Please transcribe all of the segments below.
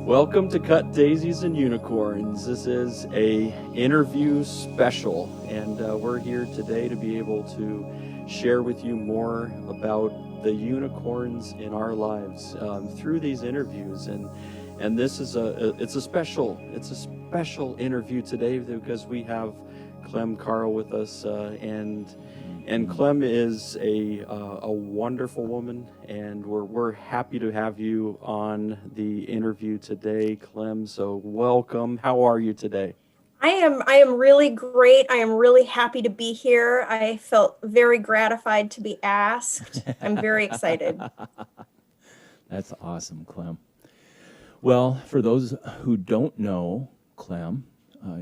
Welcome to Cut Daisies and Unicorns. This is a interview special, and we're here today to be able to share with you more about the unicorns in our lives through these interviews. And this is a special interview today because we have Clem Carl with us, and Clem is a wonderful woman, and we're happy to have you on the interview today, Clem. So welcome. How are you today? I am really great. I am really happy to be here. I felt very gratified to be asked. I'm very excited. That's awesome, Clem. Well, for those who don't know Clem,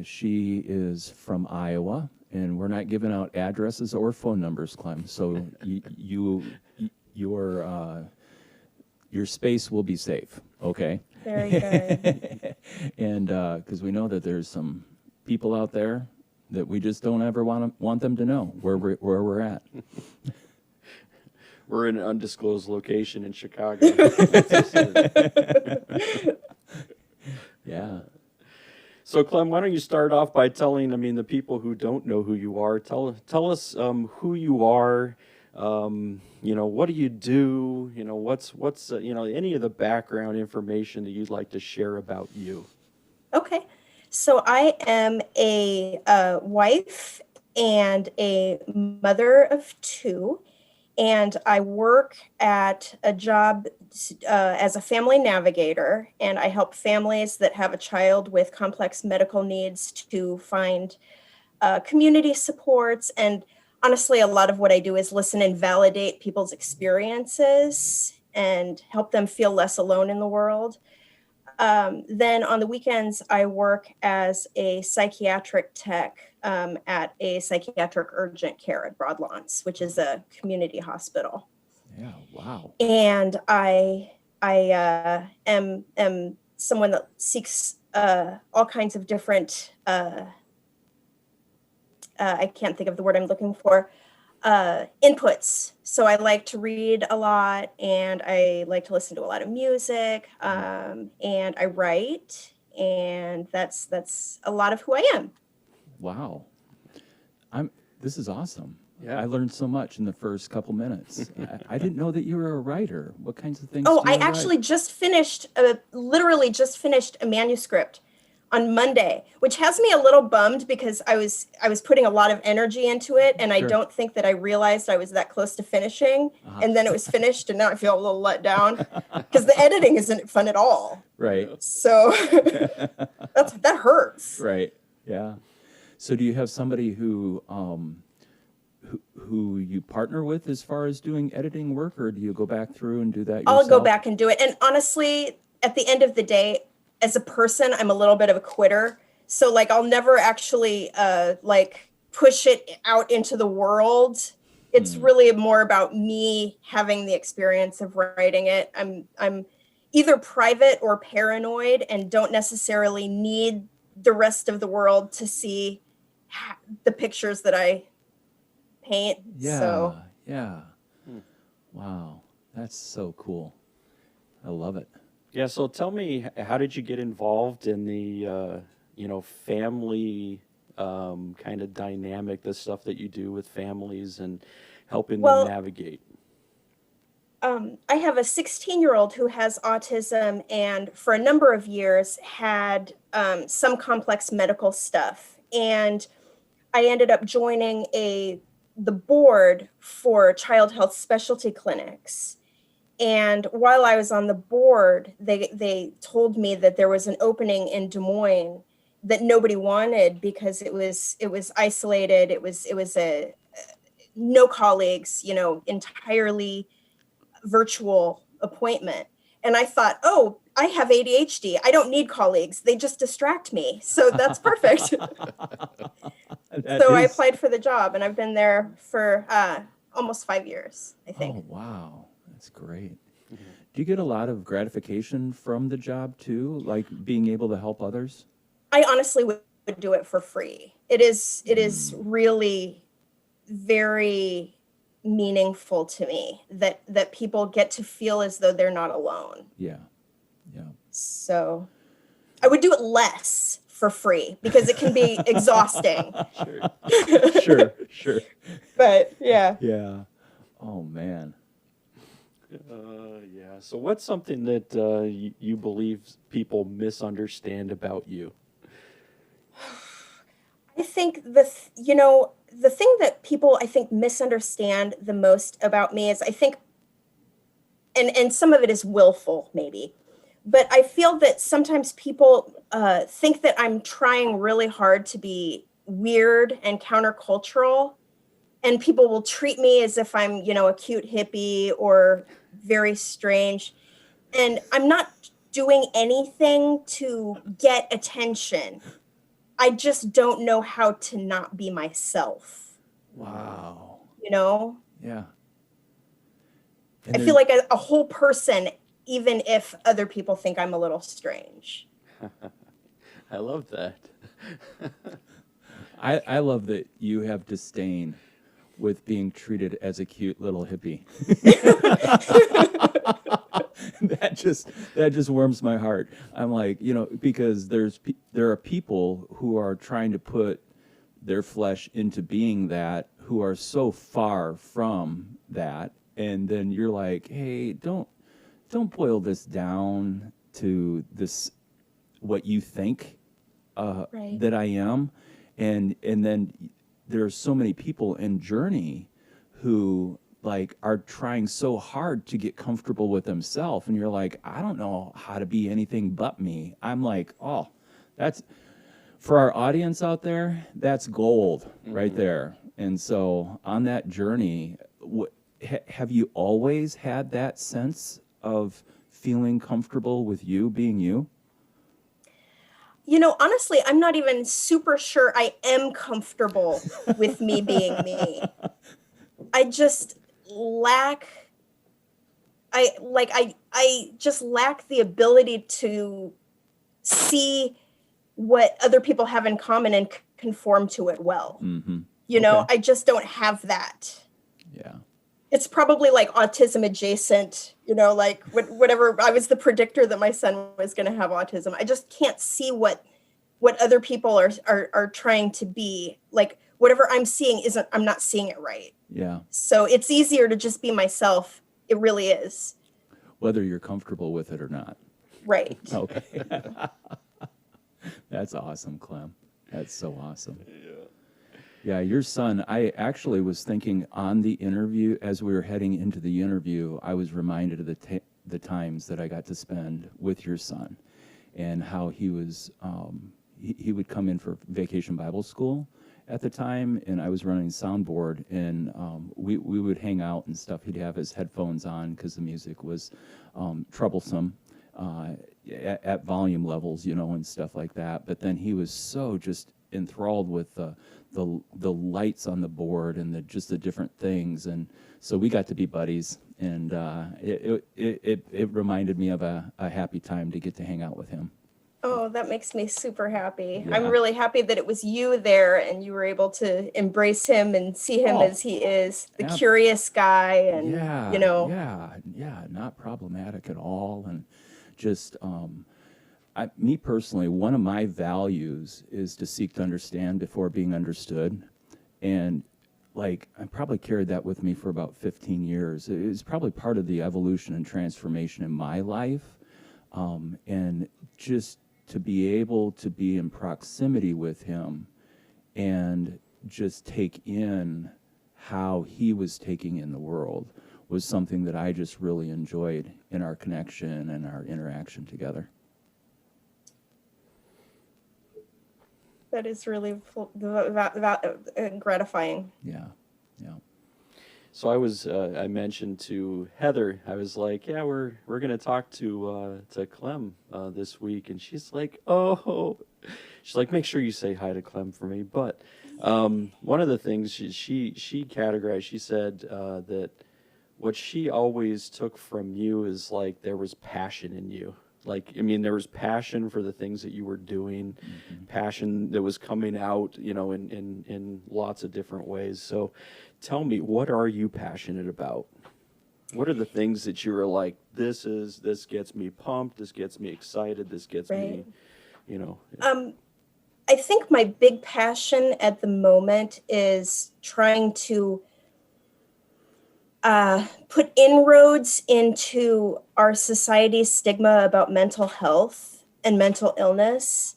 she is from Iowa. And we're not giving out addresses or phone numbers, Clem. So your space will be safe, okay? Very good. And because we know that there's some people out there that we just don't ever want them to know where we're at. We're in an undisclosed location in Chicago. Yeah. So, Clem, why don't you start off by telling, the people who don't know who you are, tell us who you are, what do you do, what's any of the background information that you'd like to share about you. Okay. So I am a wife and a mother of two, and I work at a job as a family navigator, and I help families that have a child with complex medical needs to find community supports. And honestly, a lot of what I do is listen and validate people's experiences and help them feel less alone in the world. Then on the weekends, I work as a psychiatric tech at a psychiatric urgent care at Broadlawns, which is a community hospital. Yeah, wow. And I am someone that seeks all kinds of different, I can't think of the word I'm looking for, inputs. So I like to read a lot, and I like to listen to a lot of music, and I write, and that's a lot of who I am. Wow. This is awesome. Yeah. I learned so much in the first couple minutes. I didn't know that you were a writer. What kinds of things? Oh, do you I actually write? literally just finished a manuscript on Monday, which has me a little bummed because I was putting a lot of energy into it, and I Sure. don't think that I realized I was that close to finishing. Uh-huh. And then it was finished, and now I feel a little let down because the editing isn't fun at all. Right. So that hurts. Right. Yeah. So do you have somebody who you partner with as far as doing editing work, or do you go back through and do that yourself? I'll go back and do it. And honestly, at the end of the day, as a person, I'm a little bit of a quitter. So like, I'll never actually push it out into the world. It's really more about me having the experience of writing it. I'm either private or paranoid and don't necessarily need the rest of the world to see the pictures that I paint. Yeah. So Yeah. Wow. That's so cool. I love it. Yeah, so tell me, how did you get involved in the, family kind of dynamic, the stuff that you do with families and helping them navigate? I have a 16-year-old who has autism, and for a number of years had some complex medical stuff. And I ended up joining the board for child health specialty clinics. And while I was on the board, they told me that there was an opening in Des Moines that nobody wanted because it was isolated. It was a no colleagues, entirely virtual appointment. And I thought, oh, I have ADHD. I don't need colleagues. They just distract me. So that's perfect. So I applied for the job, and I've been there for almost 5 years, I think. Oh, wow. That's great. Do you get a lot of gratification from the job too, like being able to help others? I honestly would do it for free. It is really very meaningful to me that people get to feel as though they're not alone. Yeah. Yeah. So I would do it less for free because it can be exhausting. Sure. But yeah. Yeah. Oh man. Yeah. So what's something that you believe people misunderstand about you? I think the thing that people I think misunderstand the most about me is I think, and some of it is willful maybe, but I feel that sometimes people think that I'm trying really hard to be weird and countercultural, and people will treat me as if I'm, a cute hippie or very strange. And I'm not doing anything to get attention. I just don't know how to not be myself, Wow. you know? Yeah. I feel like a whole person, even if other people think I'm a little strange. I love that. I love that you have disdain with being treated as a cute little hippie. that just warms my heart. I'm like, because there are people who are trying to put their flesh into being that, who are so far from that, and then you're like, hey, don't boil this down to this what you think Right. that I am, and then there's so many people in Journey who like are trying so hard to get comfortable with themselves, and you're like, I don't know how to be anything but me. I'm like, oh, that's for our audience out there, that's gold right there. And so on that journey, have you always had that sense of feeling comfortable with you being you? Honestly, I'm not even super sure I am comfortable with me being me. I just lack I just lack the ability to see what other people have in common and conform to it well. Mm-hmm. I just don't have that. Yeah. It's probably like autism adjacent, like whatever. I was the predictor that my son was going to have autism. I just can't see what other people are trying to be. Like whatever I'm seeing I'm not seeing it right. Yeah. So it's easier to just be myself. It really is. Whether you're comfortable with it or not. Right. Okay. That's awesome, Clem. That's so awesome. Yeah, your son, I actually was thinking on the interview, as we were heading into the interview, I was reminded of the times that I got to spend with your son and how he was, he would come in for vacation Bible school at the time, and I was running soundboard, and we would hang out and stuff. He'd have his headphones on because the music was troublesome at volume levels, and stuff like that. But then he was so just enthralled with the lights on the board and just the different things, and so we got to be buddies, and it reminded me of a happy time to get to hang out with him. Oh, that makes me super happy. Yeah. I'm really happy that it was you there and you were able to embrace him and see him as he is, the curious guy, and yeah, not problematic at all, and just me personally, one of my values is to seek to understand before being understood. And like, I probably carried that with me for about 15 years. It's probably part of the evolution and transformation in my life. And just to be able to be in proximity with him and just take in how he was taking in the world was something that I just really enjoyed in our connection and our interaction together. that is really gratifying. Yeah. So I mentioned to Heather, I was like, yeah, we're gonna talk to Clem this week, and she's like, oh, she's like, make sure you say hi to Clem for me. But one of the things she categorized, she said that what she always took from you is like there was passion in you. Like, I mean, there was passion for the things that you were doing, passion that was coming out, in lots of different ways. So tell me, what are you passionate about? What are the things that you were like, this gets me pumped, this gets me excited, this gets Right. me, you know? I think my big passion at the moment is trying to put inroads into our society's stigma about mental health and mental illness.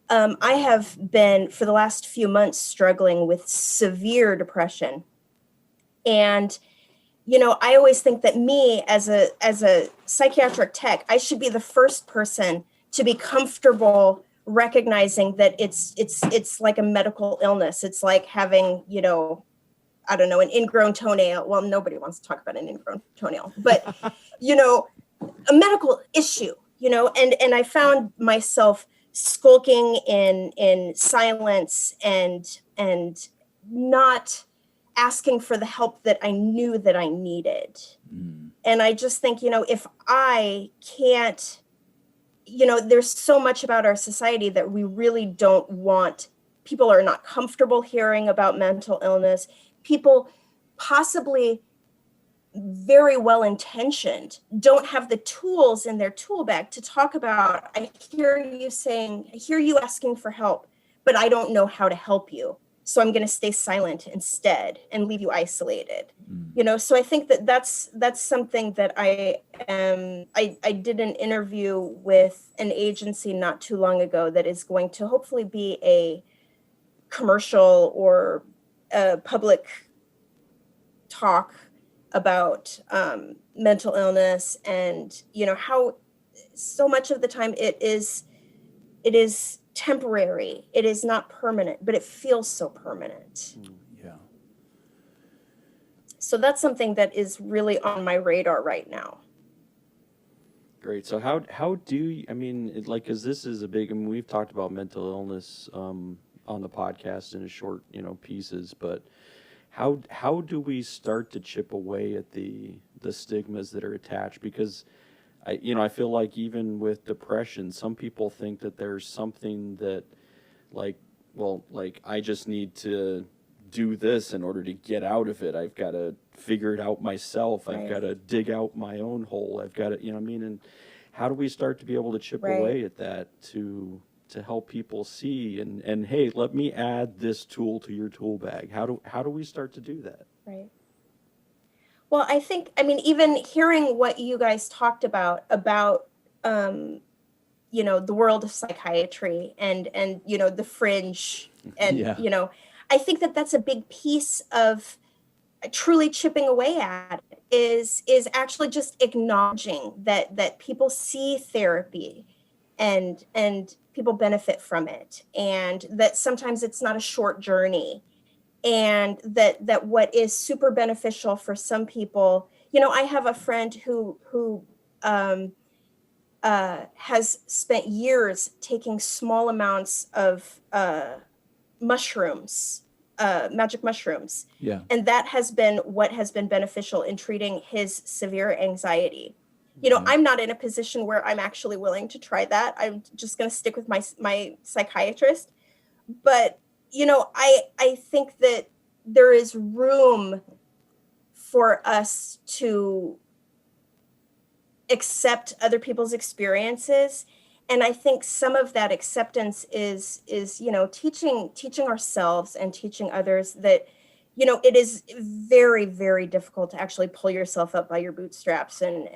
I have been, for the last few months, struggling with severe depression. And, I always think that me as a psychiatric tech, I should be the first person to be comfortable recognizing that it's like a medical illness. It's like having, I don't know, an ingrown toenail. Well, nobody wants to talk about an ingrown toenail, but, a medical issue, and I found myself skulking in silence and not asking for the help that I knew that I needed. And I just think, if I can't, there's so much about our society that we really don't want. People are not comfortable hearing about mental illness. People possibly very well intentioned don't have the tools in their tool bag to talk about. I hear you asking for help, but I don't know how to help you. So I'm going to stay silent instead and leave you isolated. So I think that's something that I did an interview with an agency not too long ago that is going to hopefully be a commercial or a public talk about mental illness, and how so much of the time it is temporary. It is not permanent, but it feels so permanent. Yeah. So that's something that is really on my radar right now. Great. So how do you, because this is a big, we've talked about mental illness on the podcast in a short, pieces, but how do we start to chip away at the stigmas that are attached? Because I feel like even with depression, some people think that there's something that I just need to do this in order to get out of it. I've got to figure it out myself. I've got to dig out my own hole. I've got to, and how do we start to be able to chip away at that to help people see and hey, let me add this tool to your tool bag? How do we start to do that? Right. Well, I think, even hearing what you guys talked about, the world of psychiatry and the fringe and, I think that that's a big piece of truly chipping away at it, is actually just acknowledging that people see therapy and people benefit from it, and that sometimes it's not a short journey, and that what is super beneficial for some people, I have a friend who has spent years taking small amounts of mushrooms, magic mushrooms. Yeah. And that has been what has been beneficial in treating his severe anxiety. I'm not in a position where I'm actually willing to try that. I'm just going to stick with my psychiatrist. But, I think that there is room for us to accept other people's experiences. And I think some of that acceptance is teaching ourselves and teaching others that, it is very, very difficult to actually pull yourself up by your bootstraps and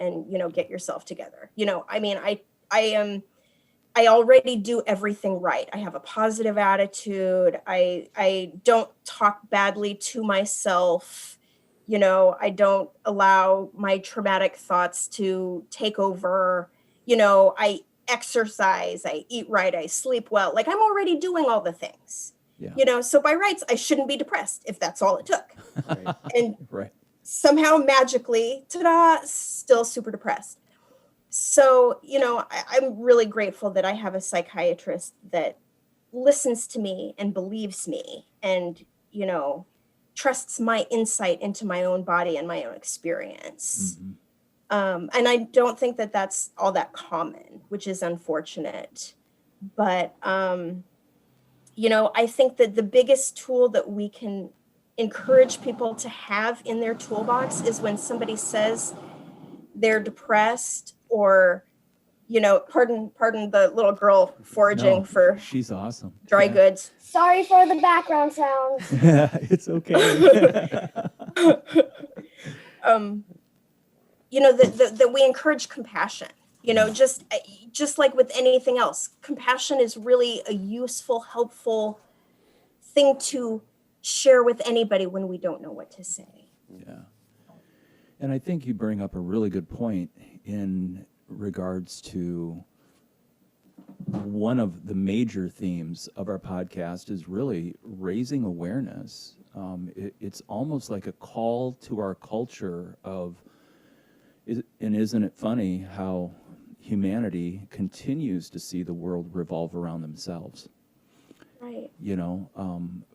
get yourself together. I already do everything right. I have a positive attitude. I don't talk badly to myself. I don't allow my traumatic thoughts to take over. I exercise, I eat right, I sleep well. Like, I'm already doing all the things. Yeah. So by rights, I shouldn't be depressed if that's all it took. Right. And Right. somehow magically, ta-da, still super depressed. So, I'm really grateful that I have a psychiatrist that listens to me and believes me and, trusts my insight into my own body and my own experience. And I don't think that that's all that common, which is unfortunate. But, I think that the biggest tool that we can encourage people to have in their toolbox is when somebody says they're depressed, or, pardon the little girl foraging No, for she's awesome. dry Yeah. goods. Sorry for the background sounds. It's okay. That we encourage compassion. Just like with anything else, compassion is really a useful, helpful thing to share with anybody when we don't know what to say. Yeah. And I think you bring up a really good point in regards to one of the major themes of our podcast is really raising awareness. It's almost like a call to our culture of, and isn't it funny how humanity continues to see the world revolve around themselves? Right.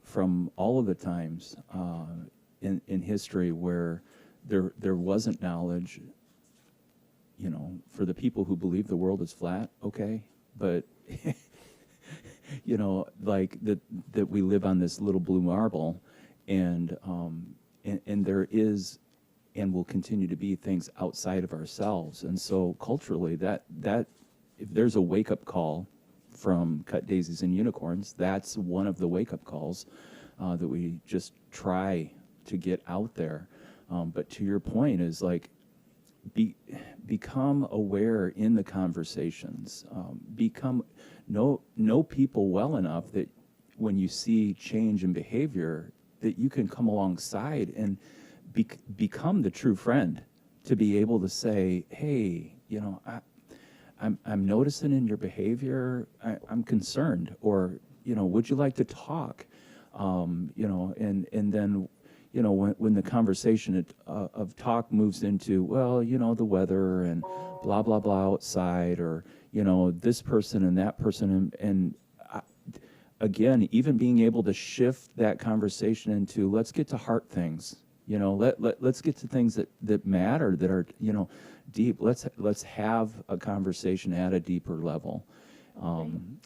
From all of the times in history where there wasn't knowledge, for the people who believe the world is flat, okay, but like that we live on this little blue marble, and there is and will continue to be things outside of ourselves. And so culturally, that if there's a wake-up call from Cut Daisies and Unicorns, that's one of the wake-up calls that we just try to get out there. But to your point is like, become aware in the conversations. Know people well enough that when you see change in behavior, that you can come alongside and become the true friend, to be able to say, hey, I'm noticing in your behavior, I'm concerned, or, would you like to talk? And then, when the conversation of talk moves into, well, the weather and blah, blah, blah outside, or, this person and that person. And again, even being able to shift that conversation into, let's get to heart things. Let's get to things that matter, that are, deep. Let's have a conversation at a deeper level.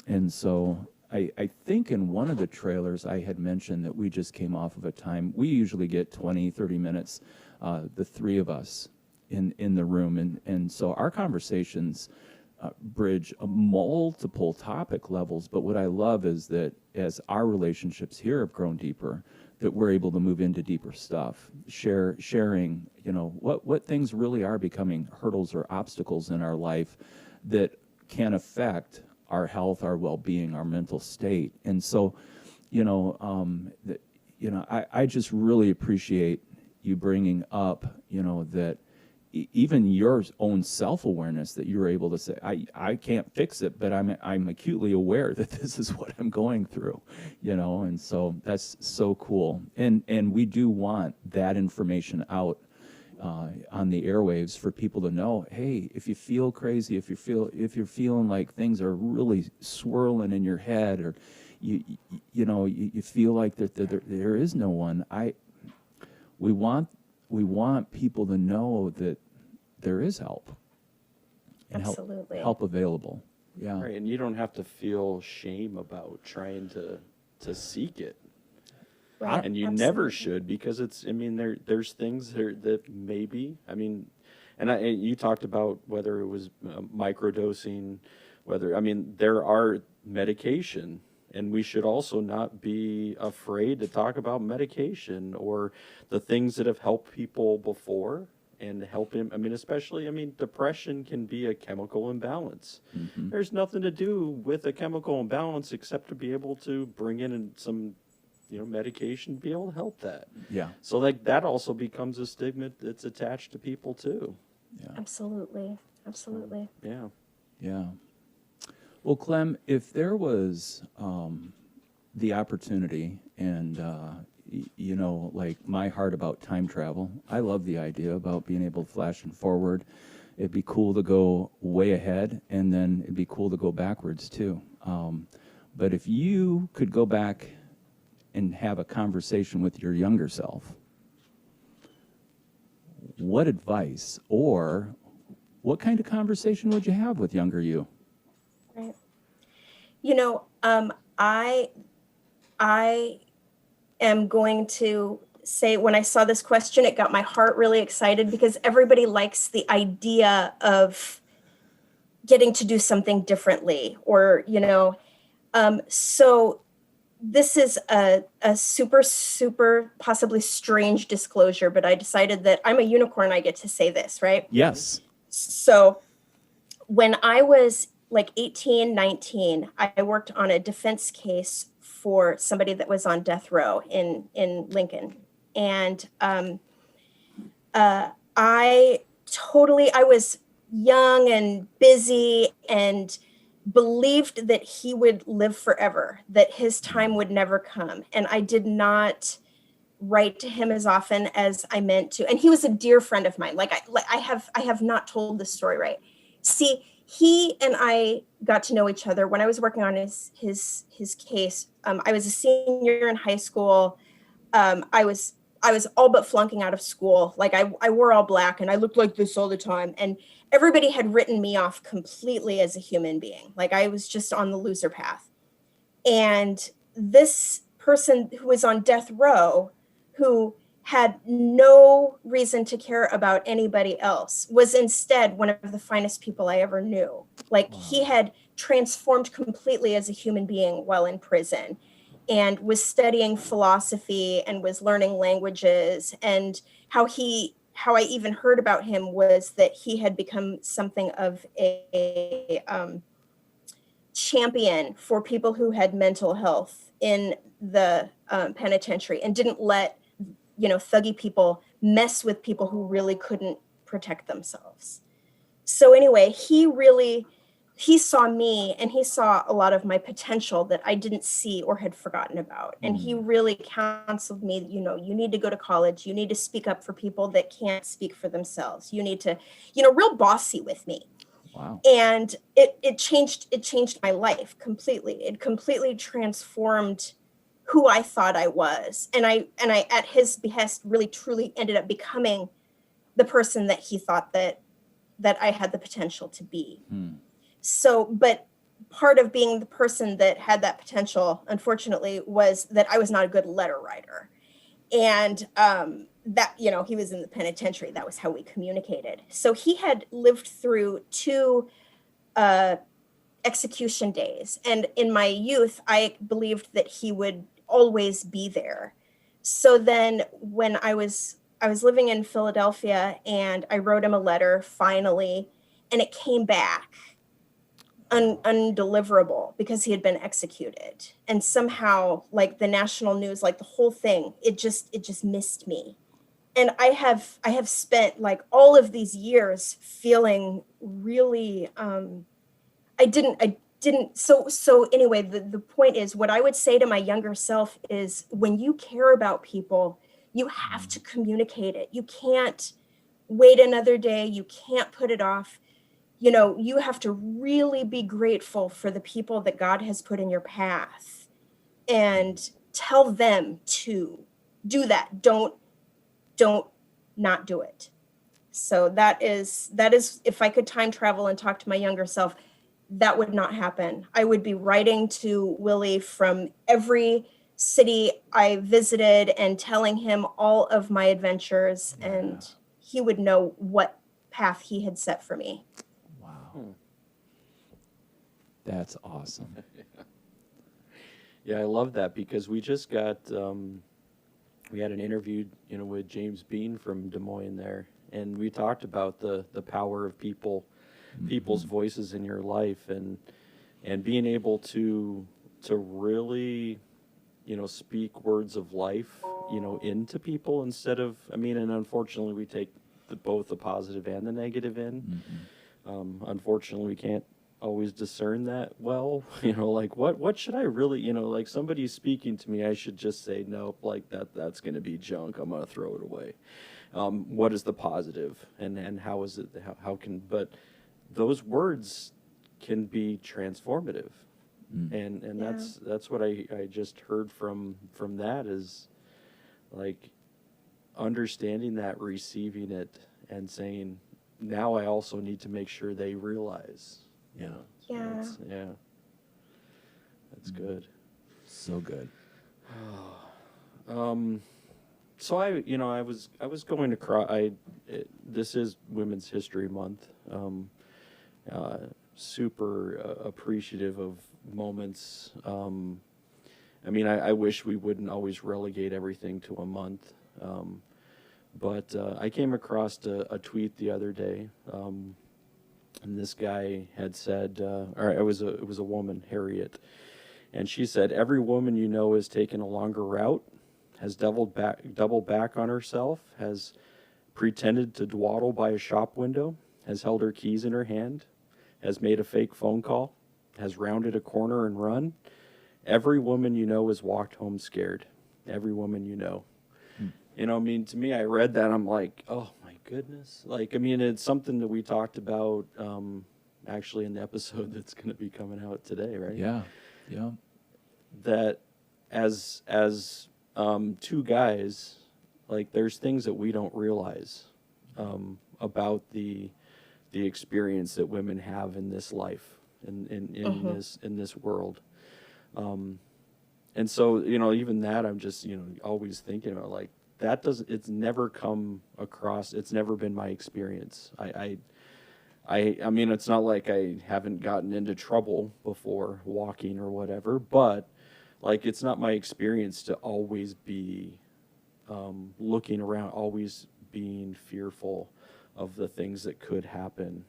And so I think in one of the trailers I had mentioned that we just came off of a time. We usually get 20, 30 minutes, the three of us in the room. And so our conversations bridge multiple topic levels. But what I love is that as our relationships here have grown deeper, that we're able to move into deeper stuff, sharing, what things really are becoming hurdles or obstacles in our life that can affect our health, our well-being, our mental state. And so, I just really appreciate you bringing up, that even your own self-awareness, that you're able to say, I can't fix it, but I'm acutely aware that this is what I'm going through, and so that's so cool. And we do want that information out on the airwaves for people to know, hey, if you feel crazy, if you're feeling like things are really swirling in your head, or you feel like that there is no one, we want people to know that there is help. And Absolutely. help available. Yeah. Right, and you don't have to feel shame about trying to seek it. Right. And you never should, because there's things that maybe, and you talked about whether it was microdosing, there are medication, and we should also not be afraid to talk about medication or the things that have helped people before and help him. Especially, depression can be a chemical imbalance. Mm-hmm. There's nothing to do with a chemical imbalance except to be able to bring in some medication to be able to help that. Yeah. So that also becomes a stigma that's attached to people too. Yeah. Absolutely. Yeah. Yeah. Well, Clem, if there was the opportunity and, like my heart about time travel, I love the idea about being able to flash and forward. It'd be cool to go way ahead, and then it'd be cool to go backwards too. But if you could go back and have a conversation with your younger self, what advice or what kind of conversation would you have with younger you? Right. I am going to say when I saw this question, it got my heart really excited because everybody likes the idea of getting to do something differently, or, so this is a super, super possibly strange disclosure, but I decided that I'm a unicorn. I get to say this, right? Yes. So when I was like 18, 19, I worked on a defense case for somebody that was on death row in Lincoln. And I was young and busy and believed that he would live forever, that his time would never come. And I did not write to him as often as I meant to. And he was a dear friend of mine. I have not told this story right. See, he and I got to know each other when I was working on his case. I was a senior in high school. I was all but flunking out of school. Like I wore all black and I looked like this all the time. And everybody had written me off completely as a human being. Like I was just on the loser path. And this person who was on death row, who had no reason to care about anybody else, was instead one of the finest people I ever knew. Like he had transformed completely as a human being while in prison, and was studying philosophy and was learning languages. And how I even heard about him was that he had become something of a champion for people who had mental health in the penitentiary, and didn't let thuggy people mess with people who really couldn't protect themselves. So anyway, he saw me, and he saw a lot of my potential that I didn't see or had forgotten about. And he really counseled me, you need to go to college. You need to speak up for people that can't speak for themselves. You need to, real bossy with me. Wow. And it changed my life completely. It completely transformed who I thought I was. And I at his behest really truly ended up becoming the person that he thought that I had the potential to be. So, but part of being the person that had that potential, unfortunately, was that I was not a good letter writer. And that, he was in the penitentiary. That was how we communicated. So he had lived through 2 execution days. And in my youth, I believed that he would always be there. So then when I was living in Philadelphia, and I wrote him a letter finally, and it came back undeliverable because he had been executed. And somehow, like the national news, like the whole thing, it just missed me. And I have spent like all of these years feeling really so anyway, the point is, what I would say to my younger self is, when you care about people, you have to communicate it. You can't wait another day. You can't put it off. You have to really be grateful for the people that God has put in your path, and tell them to do that. Don't not do it. So that is, if I could time travel and talk to my younger self, that would not happen. I would be writing to Willie from every city I visited and telling him all of my adventures, and he would know what path he had set for me. Wow. That's awesome. Yeah, I love that, because we just got, we had an interview, with James Bean from Des Moines there, and we talked about the power of people's voices in your life, and being able to really, speak words of life, into people, instead of, and unfortunately we take both the positive and the negative in. Unfortunately, we can't always discern that well. Like what should I really, like somebody's speaking to me, I should just say, nope, like that's going to be junk, I'm going to throw it away. What is the positive, and how is it, how can, but those words can be transformative. And Yeah. that's what I just heard from that, is like understanding that, receiving it, and saying, now I also need to make sure they realize, Yeah. That's good. So good. So I was going across. This is Women's History Month. Super appreciative of moments. I mean, I wish we wouldn't always relegate everything to a month. But I came across a tweet the other day, and this guy had said, or it was a woman, Harriet, and she said, "Every woman you know has taken a longer route, has doubled back on herself, has pretended to dawdle by a shop window, has held her keys in her hand, has made a fake phone call, has rounded a corner and run. Every woman you know has walked home scared. Every woman you know." You know, I mean, to me, I read that, I'm like, oh my goodness. Like, I mean, it's something that we talked about actually in the episode that's going to be coming out today, right? Yeah, yeah. That as two guys, like, there's things that we don't realize about the experience that women have in this life, in this world. And so, you know, even that, I'm just, you know, always thinking about, like, it's never come across, it's never been my experience. I mean, it's not like I haven't gotten into trouble before walking or whatever, but, like, it's not my experience to always be looking around, always being fearful of the things that could happen.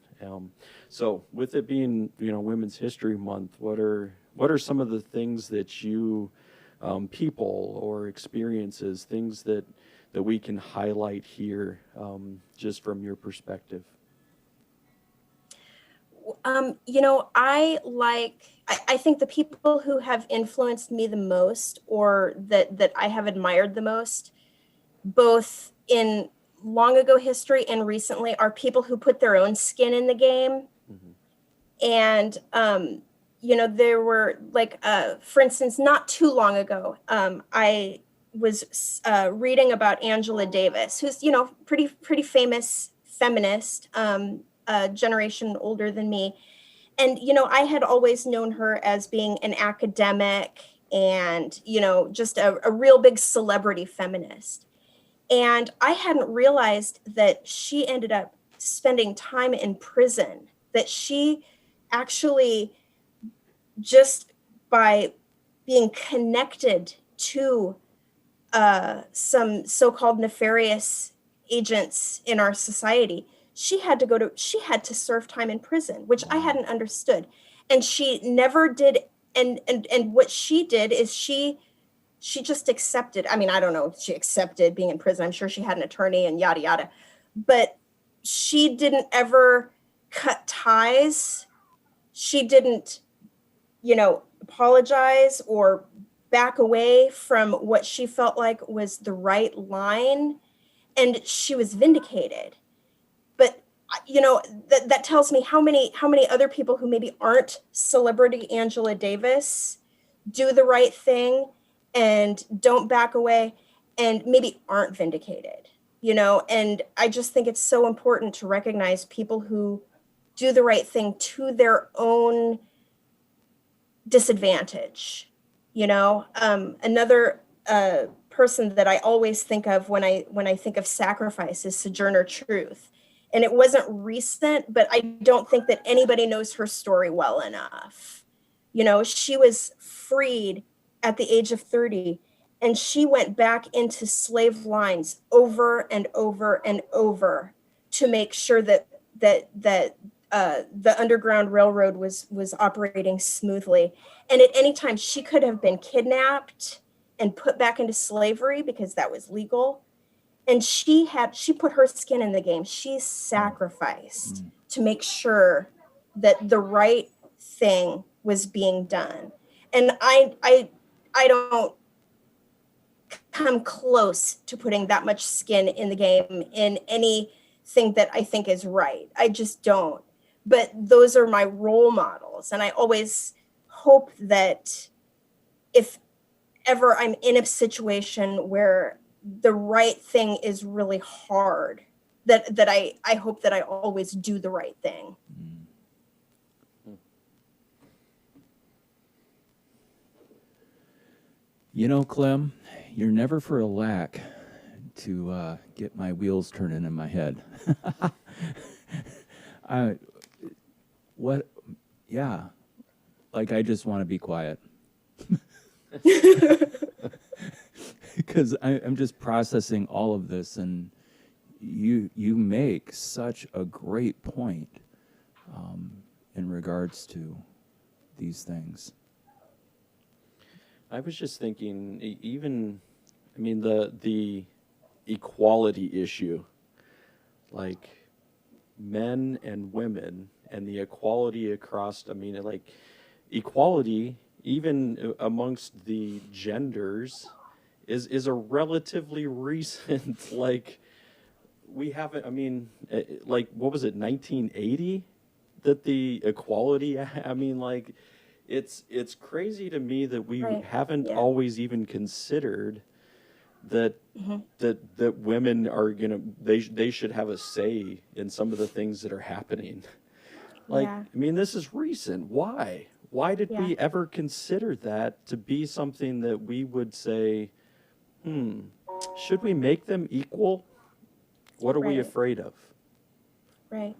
So with it being, you know, Women's History Month, what are some of the things that you, people or experiences, things that we can highlight here, just from your perspective? You know, I think the people who have influenced me the most, or that I have admired the most, both in long ago history and recently, are people who put their own skin in the game. And you know, there were, like, for instance, not too long ago, I was reading about Angela Davis, who's, you know, pretty famous feminist, a generation older than me. And, you know, I had always known her as being an academic and, you know, just a real big celebrity feminist. And I hadn't realized that she ended up spending time in prison, that she actually, just by being connected to some so-called nefarious agents in our society, she had to serve time in prison, which I hadn't understood. And she never did. And what she did is she just accepted. I mean, I don't know if she accepted being in prison. I'm sure she had an attorney and yada, yada, but she didn't ever cut ties. She didn't, you know, apologize or back away from what she felt like was the right line. And she was vindicated. But, you know, that tells me how many other people who maybe aren't celebrity Angela Davis do the right thing and don't back away and maybe aren't vindicated, you know. And I just think it's so important to recognize people who do the right thing to their own disadvantage, you know. Another person that I always think of when I think of sacrifice is Sojourner Truth. And it wasn't recent, but I don't think that anybody knows her story well enough. You know, she was freed at the age of 30, and she went back into slave lines over and over and over to make sure that the Underground Railroad was operating smoothly. And at any time, she could have been kidnapped and put back into slavery because that was legal. And she put her skin in the game. She sacrificed to make sure that the right thing was being done. And I don't come close to putting that much skin in the game in anything that I think is right. I just don't. But those are my role models. And I always hope that if ever I'm in a situation where the right thing is really hard, that I hope that I always do the right thing. You know, Clem, you're never for a lack to get my wheels turning in my head. What? Yeah, like I just want to be quiet because I'm just processing all of this, and you make such a great point in regards to these things. I was just thinking, even, I mean, the equality issue, like men and women, and the equality across, I mean, like equality, even amongst the genders, is a relatively recent, like, we haven't, I mean, like, what was it, 1980? That the equality, I mean, like, it's crazy to me that we Right. haven't Yeah. always even considered that that women are gonna they should have a say in some of the things that are happening. Like, Yeah. I mean, this is recent. Why did Yeah. we ever consider that to be something that we would say, should we make them equal? What are we Right. afraid of? Right.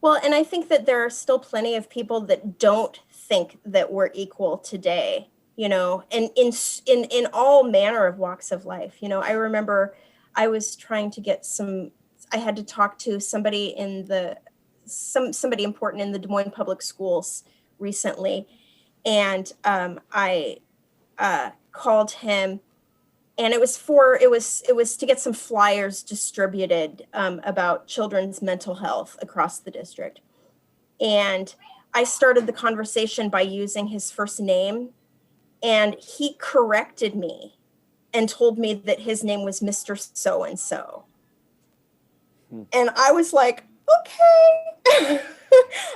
Well, and I think that there are still plenty of people that don't think that we're equal today, and in all manner of walks of life. I remember I was trying to get I had to talk to somebody somebody important in the Des Moines Public Schools recently, and I called him, and it was to get some flyers distributed about children's mental health across the district. And I started the conversation by using his first name, and he corrected me and told me that his name was Mr. So and so. And I was like, okay.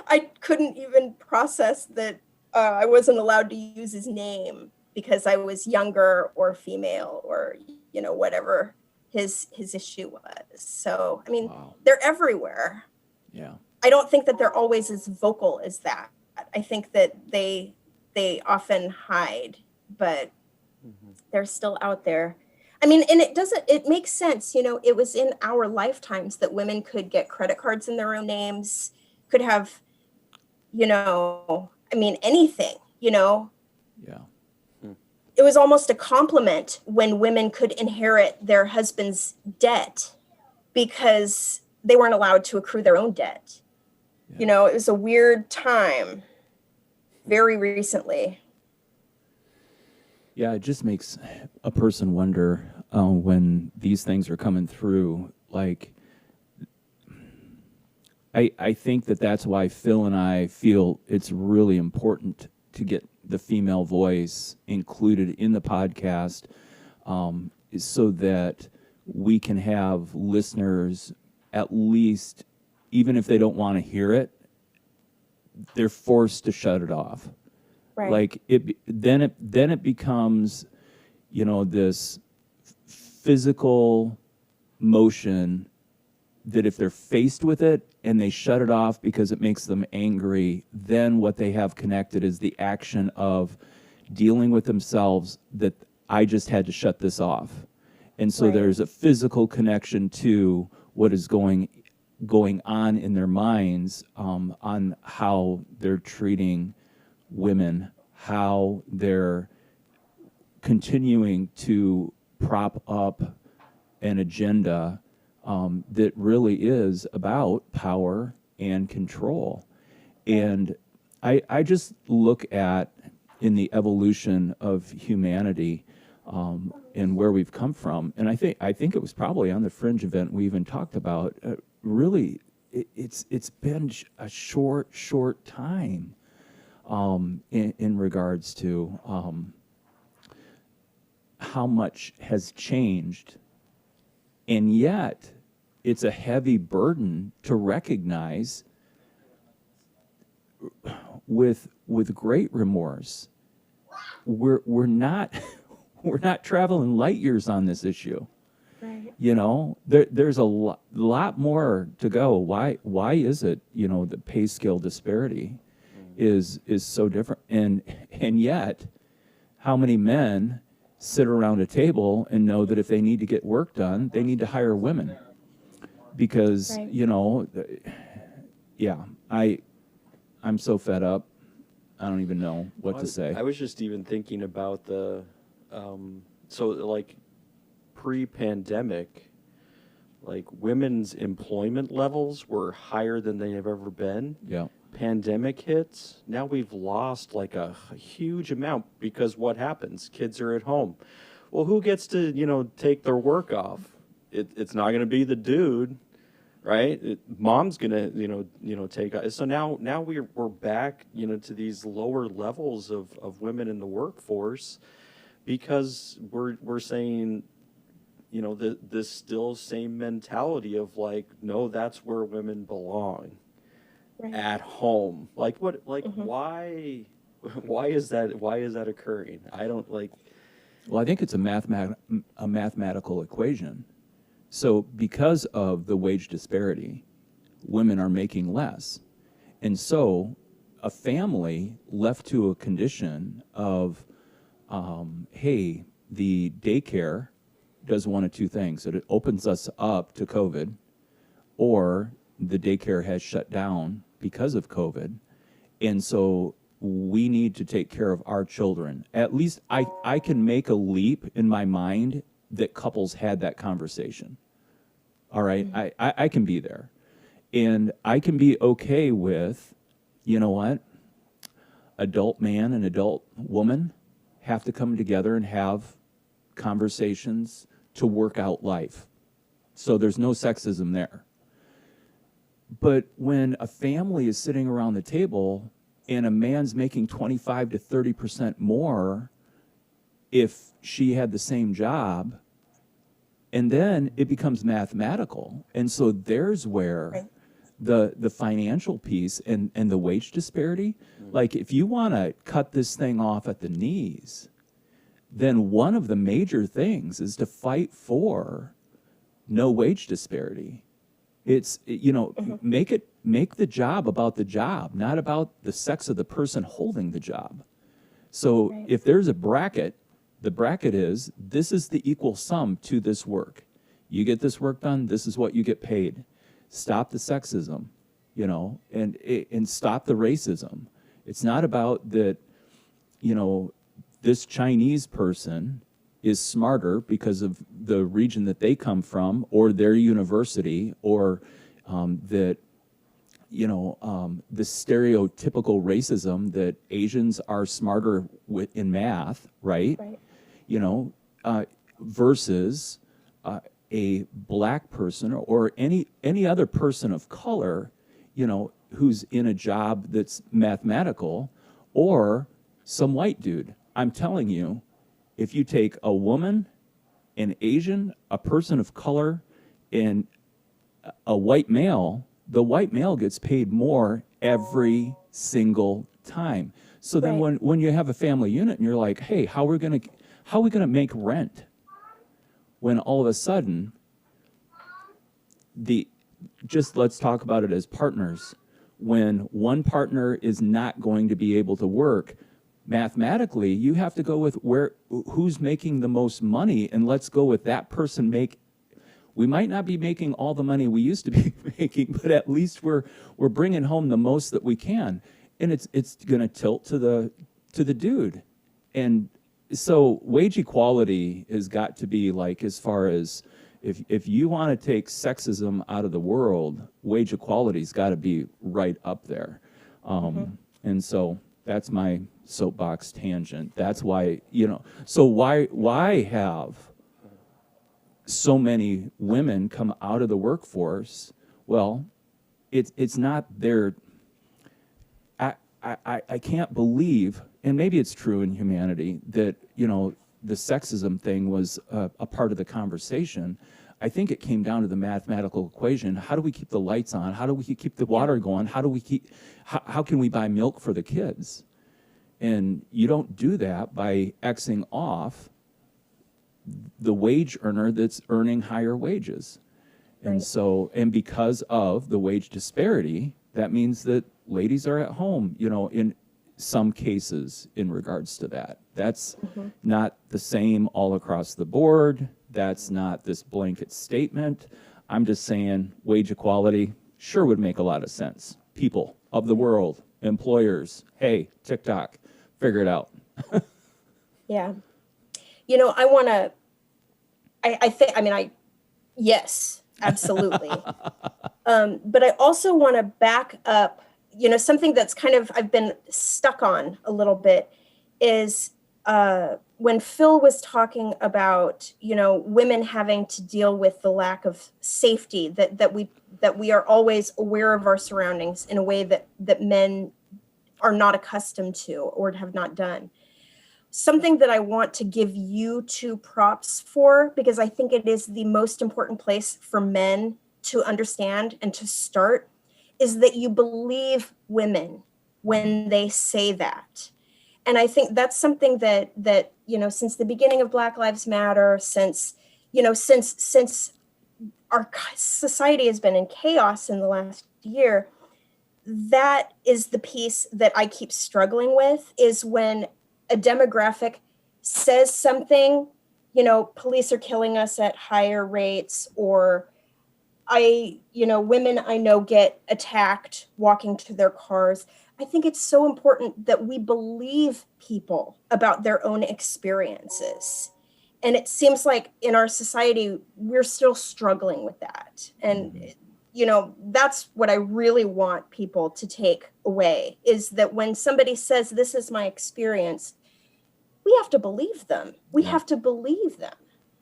I couldn't even process that I wasn't allowed to use his name because I was younger or female or whatever his issue was. So I mean, Wow. they're everywhere. Yeah. I don't think that they're always as vocal as that. I think that they often hide, but they're still out there. I mean, and it makes sense. It was in our lifetimes that women could get credit cards in their own names, could have, I mean, anything, Yeah. It was almost a compliment when women could inherit their husband's debt because they weren't allowed to accrue their own debt. Yeah. It was a weird time very recently. Yeah, it just makes a person wonder when these things are coming through. Like, I think that's why Phil and I feel it's really important to get the female voice included in the podcast, is so that we can have listeners, at least, even if they don't want to hear it, they're forced to shut it off. Right. Like then it becomes, this physical motion that if they're faced with it and they shut it off because it makes them angry, then what they have connected is the action of dealing with themselves, that I just had to shut this off. And so Right. there's a physical connection to what is going on in their minds, on how they're treating women, how they're continuing to prop up an agenda that really is about power and control. And I just look at, in the evolution of humanity, and where we've come from, and I think it was probably on the Fringe event we even talked about. Really, it's been a short time in regards to how much has changed, and yet it's a heavy burden to recognize with great remorse. We're not traveling light years on this issue. Right. There's a lot more to go. Why is it, the pay scale disparity is so different, and yet how many men sit around a table and know that if they need to get work done, they need to hire women. Because, Right. you know, yeah, I'm so fed up. I don't even know what to say. I was just even thinking about so like pre-pandemic, like women's employment levels were higher than they have ever been. Yeah. Pandemic hits, now we've lost like a huge amount because what happens? Kids are at home. Well, who gets to, take their work off? It's not going to be the dude, right? Mom's going to, take. So now we're back, to these lower levels of women in the workforce because we're saying, this still same mentality of like, no, that's where women belong. Right. At home. Like what, like why is that occurring? I don't like. Well, I think it's a mathematical equation. So because of the wage disparity, women are making less. And so a family left to a condition of, hey, the daycare does one of two things. It opens us up to COVID, or the daycare has shut down because of COVID. And so we need to take care of our children. At least I can make a leap in my mind that couples had that conversation. All right, I can be there. And I can be okay with, you know what, adult man and adult woman have to come together and have conversations to work out life. So there's no sexism there. But when a family is sitting around the table and a man's making 25 to 30% more if she had the same job, and then it becomes mathematical. And so there's where the financial piece and the wage disparity, like if you want to cut this thing off at the knees, then one of the major things is to fight for no wage disparity. It's, make the job about the job, not about the sex of the person holding the job. So if there's a bracket, the bracket is, this is the equal sum to this work. You get this work done, this is what you get paid. Stop the sexism, and stop the racism. It's not about that, this Chinese person is smarter because of the region that they come from or their university, or that, the stereotypical racism that Asians are smarter in math, right? Versus a black person or any other person of color, who's in a job that's mathematical, or some white dude. I'm telling you, if you take a woman, an Asian, a person of color, and a white male, the white male gets paid more every single time. So then when you have a family unit and you're like, hey, how are we gonna make rent? When all of a sudden, let's talk about it as partners. When one partner is not going to be able to work, mathematically, you have to go with who's making the most money, and let's go with that person. We might not be making all the money we used to be making, but at least we're bringing home the most that we can, and it's going to tilt to the dude. And so wage equality has got to be like, as far as if you want to take sexism out of the world, wage equality's got to be right up there. And so that's my soapbox tangent. That's why, so why have so many women come out of the workforce? Well, it's not their, I can't believe, and maybe it's true in humanity, that, the sexism thing was a part of the conversation. I think it came down to the mathematical equation. How do we keep the lights on? How do we keep the water going? How can we buy milk for the kids? And you don't do that by Xing off the wage earner that's earning higher wages. And so, and because of the wage disparity, that means that ladies are at home, some cases in regards to that. That's not the same all across the board. That's not this blanket statement. I'm just saying wage equality sure would make a lot of sense. People of the world, employers, hey, TikTok, figure it out. Yeah. I want to, I think, yes, absolutely. But I also want to back up, something that's kind of, I've been stuck on a little bit is when Phil was talking about, women having to deal with the lack of safety, that we are always aware of our surroundings in a way that men are not accustomed to or have not done. Something that I want to give you two props for, because I think it is the most important place for men to understand and to start, is that you believe women when they say that. And I think that's something that since the beginning of Black Lives Matter, since our society has been in chaos in the last year, that is the piece that I keep struggling with, is when a demographic says something, police are killing us at higher rates, or women I know get attacked walking to their cars. I think it's so important that we believe people about their own experiences. And it seems like in our society, we're still struggling with that. And that's what I really want people to take away, is that when somebody says, this is my experience, we have to believe them. We have to believe them.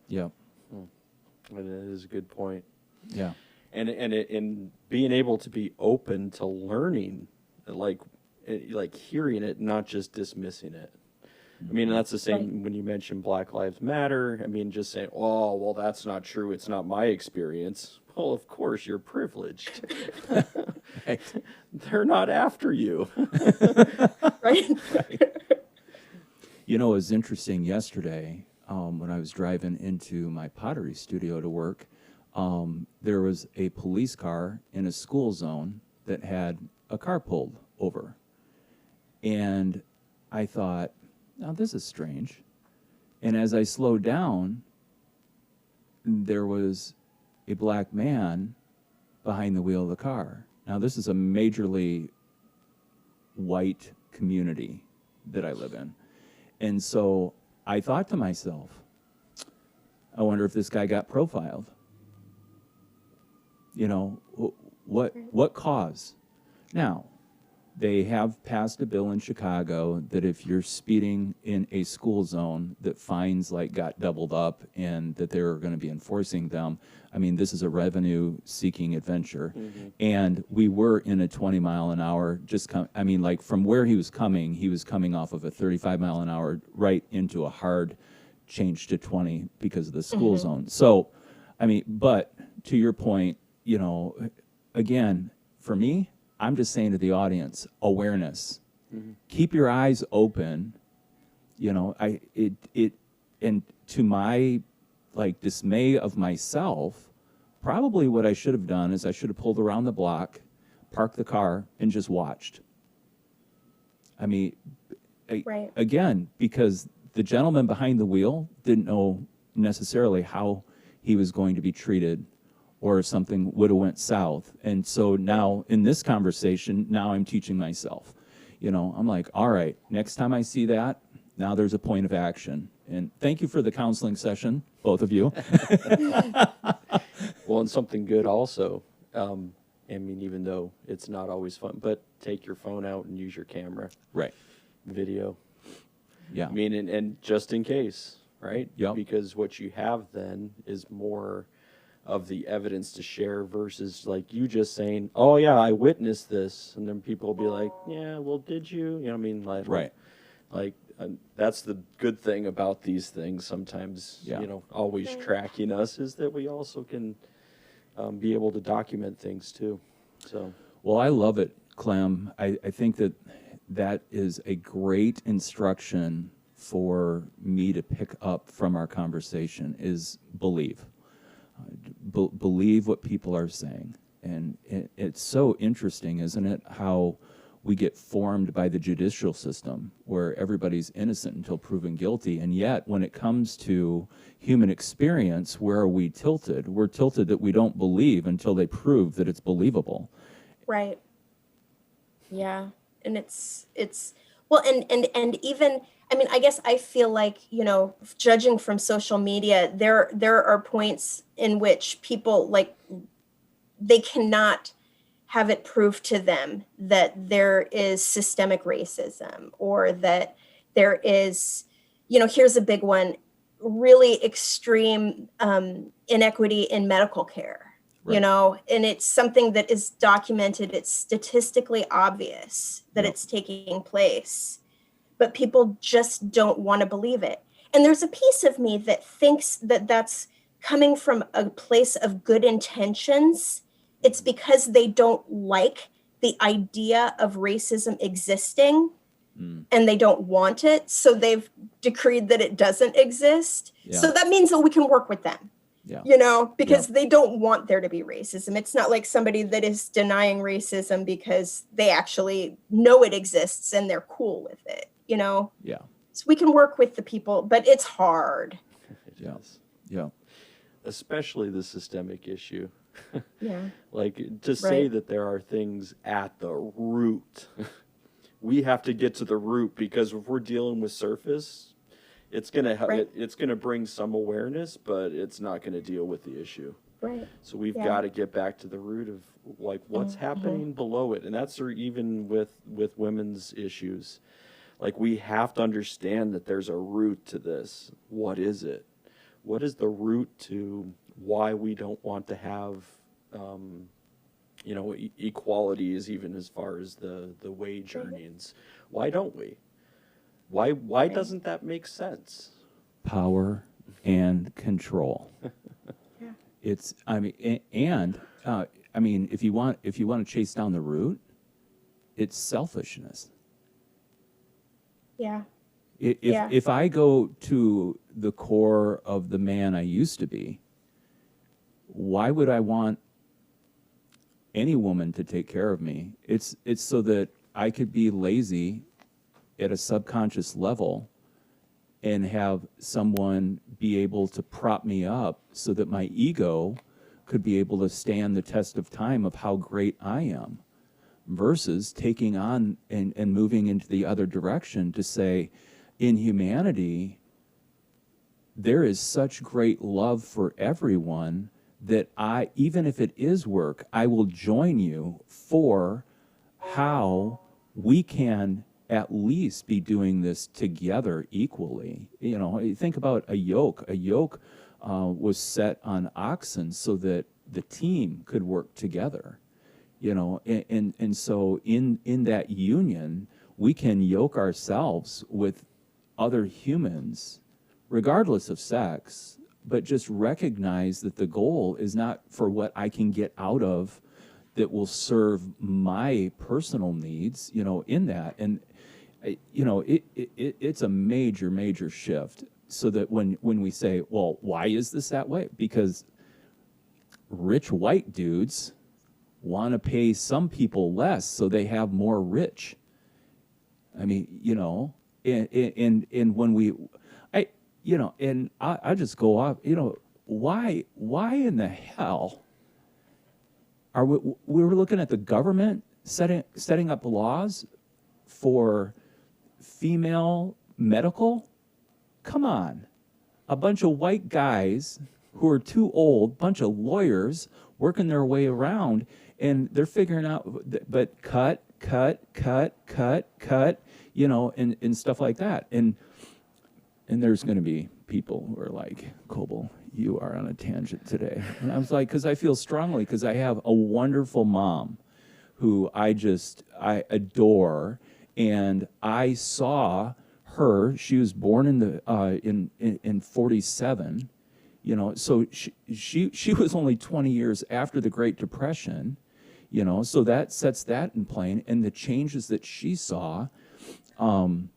Yeah. And it is a good point. Yeah. And being able to be open to learning, like hearing it, not just dismissing it. I mean, that's the same when you mention Black Lives Matter. I mean, just saying, oh, well, that's not true. It's not my experience. Well, of course, you're privileged. They're not after you. Right? It was interesting yesterday when I was driving into my pottery studio to work. There was a police car in a school zone that had a car pulled over. And I thought, now this is strange. And as I slowed down, there was a black man behind the wheel of the car. Now this is a majorly white community that I live in. And so I thought to myself, I wonder if this guy got profiled. What cause? Now, they have passed a bill in Chicago that if you're speeding in a school zone, that fines got doubled up, and that they're going to be enforcing them. I mean, this is a revenue-seeking adventure. Mm-hmm. And we were in a 20 mile an hour, from where he was coming off of a 35 mile an hour right into a hard change to 20 because of the school zone. So, but to your point, again, for me, I'm just saying to the audience, awareness. Mm-hmm. Keep your eyes open. And to my dismay of myself, probably what I should have done is I should have pulled around the block, parked the car, and just watched. Right. Again, because the gentleman behind the wheel didn't know necessarily how he was going to be treated, or if something would have went south. And so now in this conversation, now I'm teaching myself. I'm like, all right, next time I see that, now there's a point of action. And thank you for the counseling session, both of you. Well, and something good also, even though it's not always fun, but take your phone out and use your camera. Right. Video. Yeah. And just in case, right? Yep. Because what you have then is more of the evidence to share versus you just saying, oh yeah, I witnessed this. And then people will be like, yeah, well, did you? Right. That's the good thing about these things sometimes, always tracking us, is that we also can be able to document things too. So. Well, I love it, Clem. I think that is a great instruction for me to pick up from our conversation, is believe. Believe what people are saying. And it's so interesting, isn't it, how we get formed by the judicial system where everybody's innocent until proven guilty. And yet, when it comes to human experience, where are we tilted? We're tilted that we don't believe until they prove that it's believable. Right. Yeah. And it's well, and even, I mean, I guess I feel like, judging from social media, there are points in which people, like, they cannot have it proved to them that there is systemic racism, or that there is, here's a big one, really extreme inequity in medical care. Right. And it's something that is documented. It's statistically obvious that Yep. it's taking place, but people just don't want to believe it. And there's a piece of me that thinks that that's coming from a place of good intentions. It's because they don't like the idea of racism existing, and they don't want it. So they've decreed that it doesn't exist. Yeah. So that means that we can work with them. Yeah. Because they don't want there to be racism. It's not like somebody that is denying racism because they actually know it exists and they're cool with it, Yeah. So we can work with the people, but it's hard. It Yeah. is. Yeah. Especially the systemic issue. Yeah. Like, to say Right. that there are things at the root, we have to get to the root, because if we're dealing with surface, it's gonna Right. it's gonna bring some awareness, but it's not gonna deal with the issue. Right. So we've Yeah. got to get back to the root of, like, what's happening below it, and that's even with women's issues. Like, we have to understand that there's a root to this. What is it? What is the root to why we don't want to have, equalities, even as far as the wage earnings? Why don't we? Why doesn't that make sense? Power and control. Yeah. It's, I mean, if you want to chase down the root, it's selfishness. Yeah. If I go to the core of the man I used to be, why would I want any woman to take care of me? It's so that I could be lazy at a subconscious level and have someone be able to prop me up so that my ego could be able to stand the test of time of how great I am, versus taking on and moving into the other direction to say, in humanity, there is such great love for everyone that even if it is work, I will join you for how we can at least be doing this together equally. Think about a yoke. A yoke was set on oxen so that the team could work together. And so in that union, we can yoke ourselves with other humans, regardless of sex, but just recognize that the goal is not for what I can get out of that will serve my personal needs, in that. And, it's a major, major shift, so that when we say, well, why is this that way? Because rich white dudes want to pay some people less so they have more rich. I mean, and when I just go off, why in the hell are we're looking at the government setting up laws for female medical? Come on. A bunch of white guys who are too old, bunch of lawyers working their way around, and they're figuring out, but cut, and stuff like that. And there's going to be people who are like, Coble, you are on a tangent today. And I was like, because I feel strongly, because I have a wonderful mom who I adore, and I saw her. She was born in 47. So she was only 20 years after the Great Depression. So that sets that in plane, and the changes that she saw. And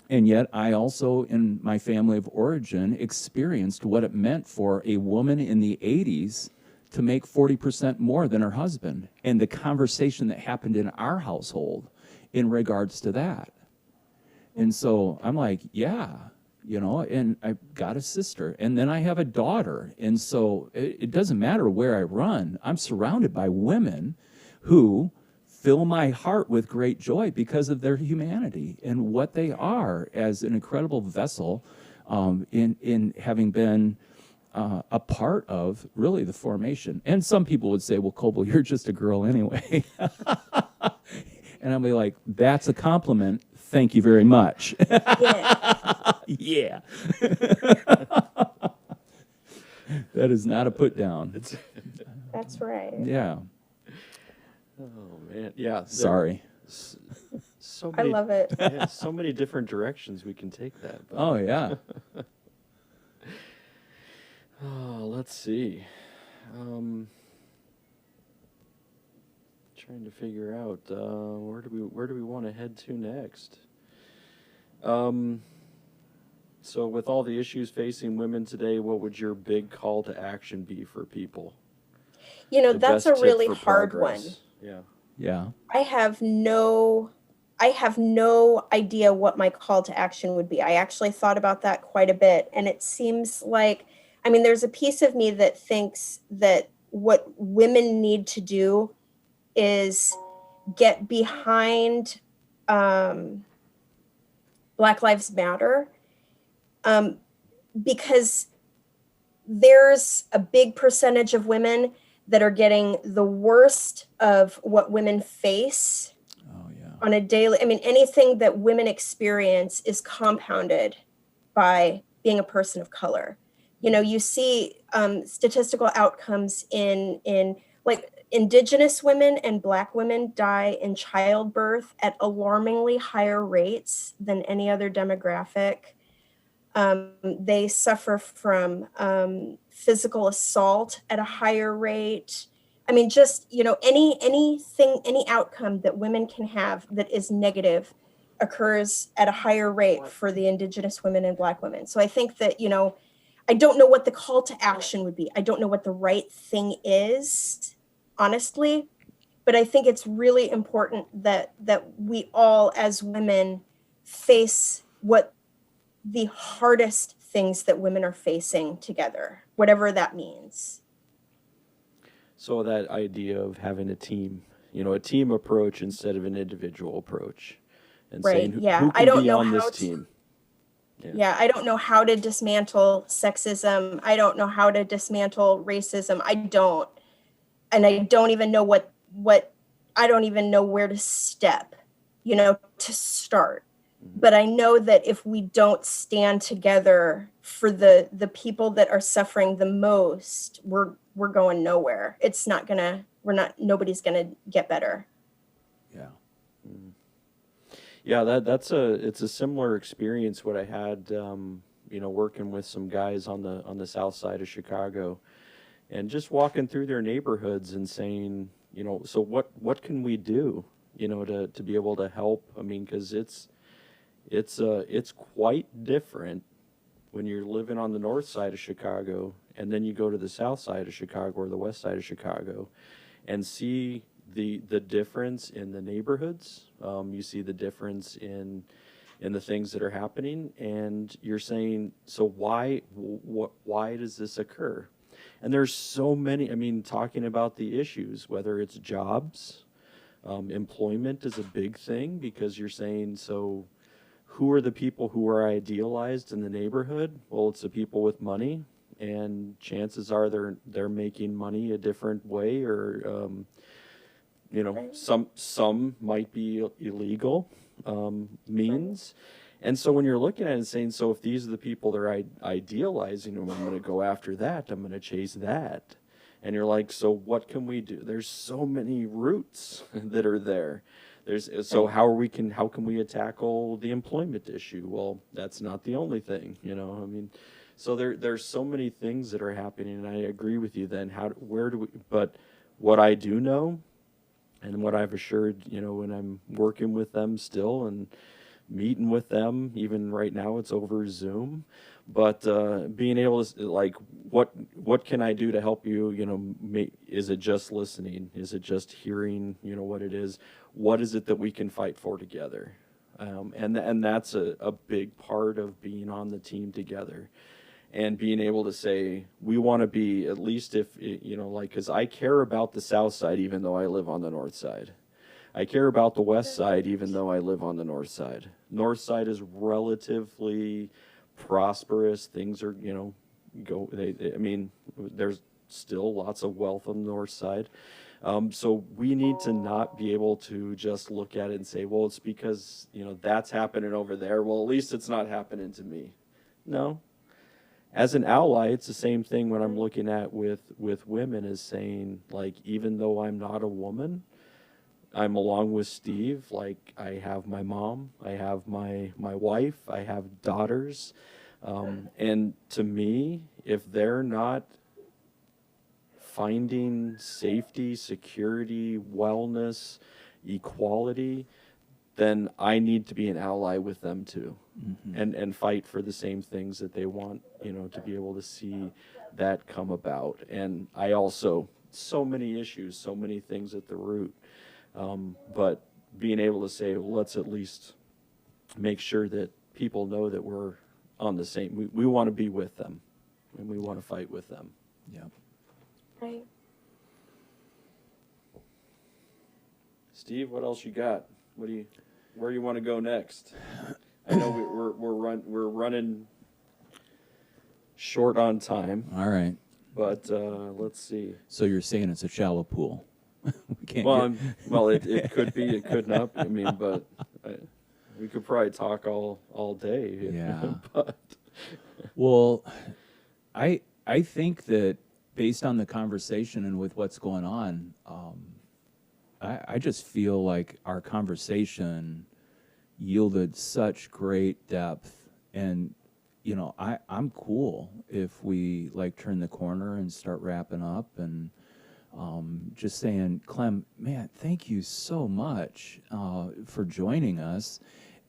yet I also, in my family of origin, experienced what it meant for a woman in the 80s to make 40% more than her husband, and the conversation that happened in our household in regards to that. And so I'm like, yeah, you know, and I've got a sister, and then I have a daughter. And so it doesn't matter where I run. I'm surrounded by women who fill my heart with great joy because of their humanity and what they are as an incredible vessel in having been a part of really the formation. And some people would say, well, Coble, you're just a girl anyway. And I'll be like, that's a compliment. Thank you very much. Yeah. Yeah. That is not a put down. That's right. Yeah. Oh man, yeah. Sorry. So I many, love it. yeah, so many different directions we can take that. But, Oh, yeah. let's see. Trying to figure out where do we want to head to next? So with all the issues facing women today, what would your big call to action be for people? You know, The that's a best tip really for hard progress. one. Yeah. Yeah. I have no idea what my call to action would be. I actually thought about that quite a bit, and it seems like, I mean, there's a piece of me that thinks that what women need to do is get behind Black Lives Matter, because there's a big percentage of women that are getting the worst of what women face Oh, yeah. on a daily. I mean, anything that women experience is compounded by being a person of color. You know, you see statistical outcomes in like Indigenous women and Black women die in childbirth at alarmingly higher rates than any other demographic. They suffer from physical assault at a higher rate. I mean, just, you know, any outcome that women can have that is negative occurs at a higher rate for the Indigenous women and Black women. So I think that, you know, I don't know what the call to action would be. I don't know what the right thing is, honestly, but I think it's really important that we all as women face what the hardest things that women are facing together, whatever that means. So that idea of having a team, you know, a team approach instead of an individual approach, and Right, saying yeah. who I can don't be know on this how to- team. Yeah, I don't know how to dismantle sexism. I don't know how to dismantle racism. I don't. And I don't even know what I don't even know where to step, you know, to start. But I know that if we don't stand together for the people that are suffering the most, we're going nowhere. It's not gonna, nobody's gonna get better. Yeah. Yeah, it's a similar experience what I had, you know, working with some guys on the south side of Chicago, and just walking through their neighborhoods and saying, you know, so what can we do, you know, to be able to help? I mean, because it's quite different when you're living on the north side of Chicago, and then you go to the south side of Chicago or the west side of Chicago, and see the difference in the neighborhoods. You see the difference in the things that are happening, and you're saying, so why does this occur? And there's so many. I mean, talking about the issues, whether it's jobs, employment is a big thing, because you're saying, so who are the people who are idealized in the neighborhood? Well, it's the people with money, and chances are they're making money a different way, or you know, some might be illegal means. And so when you're looking at it and saying, so if these are the people they're idealizing, I'm going to go after that, I'm going to chase that. And you're like, so what can we do? There's so many roots that are there. So how can we tackle the employment issue? Well, that's not the only thing, you know. I mean, so there's so many things that are happening, and I agree with you. Then but what I do know, and what I've assured, you know, when I'm working with them still, and meeting with them. Even right now, it's over Zoom. But being able to, like, what can I do to help you? Is it just listening? Is it just hearing? What it is? What is it that we can fight for together? And that's a big part of being on the team together, and being able to say we want to be, at least if because I care about the South Side even though I live on the North Side. I care about the West Side even though I live on the North Side. North Side is relatively prosperous. Things are, there's still lots of wealth on the North Side. So we need to not be able to just look at it and say, well, it's because, that's happening over there. Well, at least it's not happening to me. No. As an ally, it's the same thing when I'm looking at with women, is saying, like, even though I'm not a woman, I'm along with Steve. Like, I have my mom, I have my wife, I have daughters. And to me, if they're not finding safety, security, wellness, equality, then I need to be an ally with them too, and fight for the same things that they want, to be able to see that come about. And I also, so many issues, so many things at the root, but being able to say, well, let's at least make sure that people know that we're on the same, we want to be with them, and we want to fight with them. Yeah. Right. Steve, what else you got? Where you want to go next? I know we're running short on time, All right. but let's see. So you're saying it's a shallow pool? We can't Well, it could be, it could not. But we could probably talk all day. Yeah. But Well, I think that based on the conversation and with what's going on, I just feel like our conversation yielded such great depth. And, I'm cool if we turn the corner and start wrapping up, and just saying, Clem, man, thank you so much for joining us.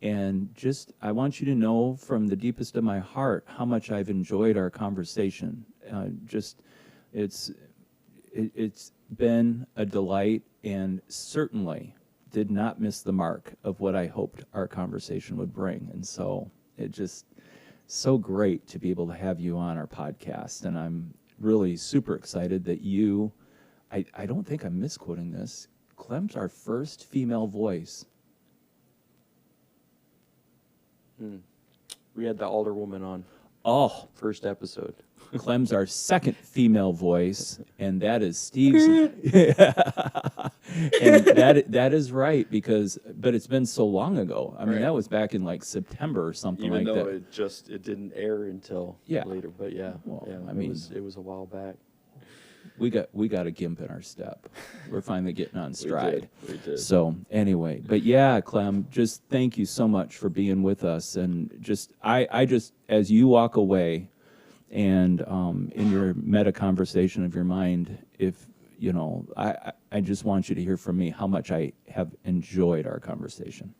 And just, I want you to know from the deepest of my heart how much I've enjoyed our conversation. It's been a delight, and certainly did not miss the mark of what I hoped our conversation would bring. And so it just so great to be able to have you on our podcast. And I'm really super excited that I don't think I'm misquoting this. Clem's our first female voice. we had the Alderwoman on Oh, first episode. Clem's our second female voice, and that is Steve's. And that is right, but it's been so long ago. I mean, Right. that was back in September or something Even like though that. it didn't air until Yeah. later. But yeah, Well, yeah, I mean- it was a while back. We got a gimp in our step. We're finally getting on stride. We did. So anyway, but yeah, Clem, just thank you so much for being with us, and just I just, as you walk away, and in your meta conversation of your mind, if I just want you to hear from me how much I have enjoyed our conversation.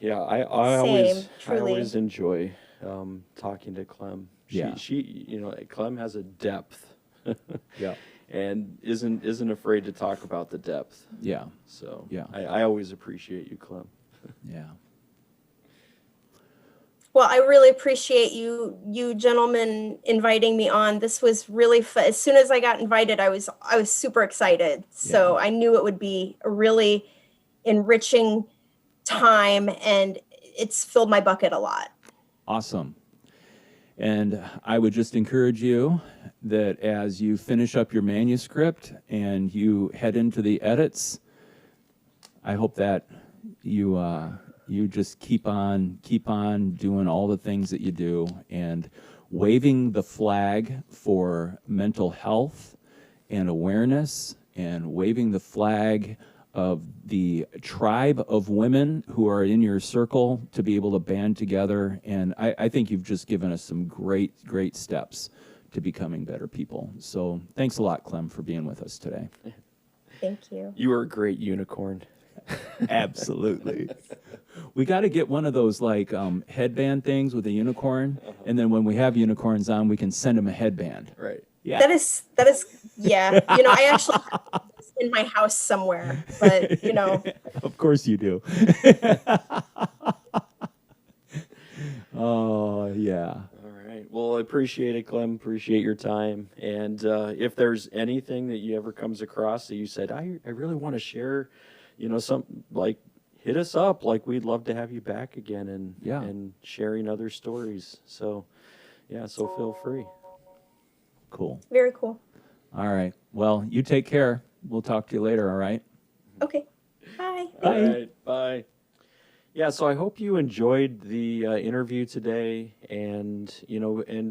Yeah, I truly. always enjoy talking to Clem. Yeah. She Clem has a depth. Yeah. And isn't afraid to talk about the depth. Yeah. So Yeah. I always appreciate you, Clem. Yeah. Well, I really appreciate you gentlemen inviting me on. This was really fun. As soon as I got invited, I was super excited. So I knew it would be a really enriching time, and it's filled my bucket a lot. Awesome. And I would just encourage you that as you finish up your manuscript and you head into the edits, I hope that you just keep on doing all the things that you do, and waving the flag for mental health and awareness, and waving the flag of the tribe of women who are in your circle to be able to band together. And I think you've just given us some great steps to becoming better people. So thanks a lot, Clem, for being with us today. Thank you. You are a great unicorn. Absolutely. We got to get one of those like headband things with a unicorn, and then when we have unicorns on, we can send them a headband. Right. Yeah. That is, yeah. I actually have this in my house somewhere, but Of course you do. Oh, yeah. All right. Well, I appreciate it, Clem. Appreciate your time. And if there's anything that you ever comes across that you said, I really want to share, something like, hit us up. Like, we'd love to have you back again and sharing other stories. So, so feel free. Cool. very cool. All right. Well, you take care. We'll talk to you later, all right? Okay. Bye. Bye. All right. Bye. Yeah, so I hope you enjoyed the interview today, and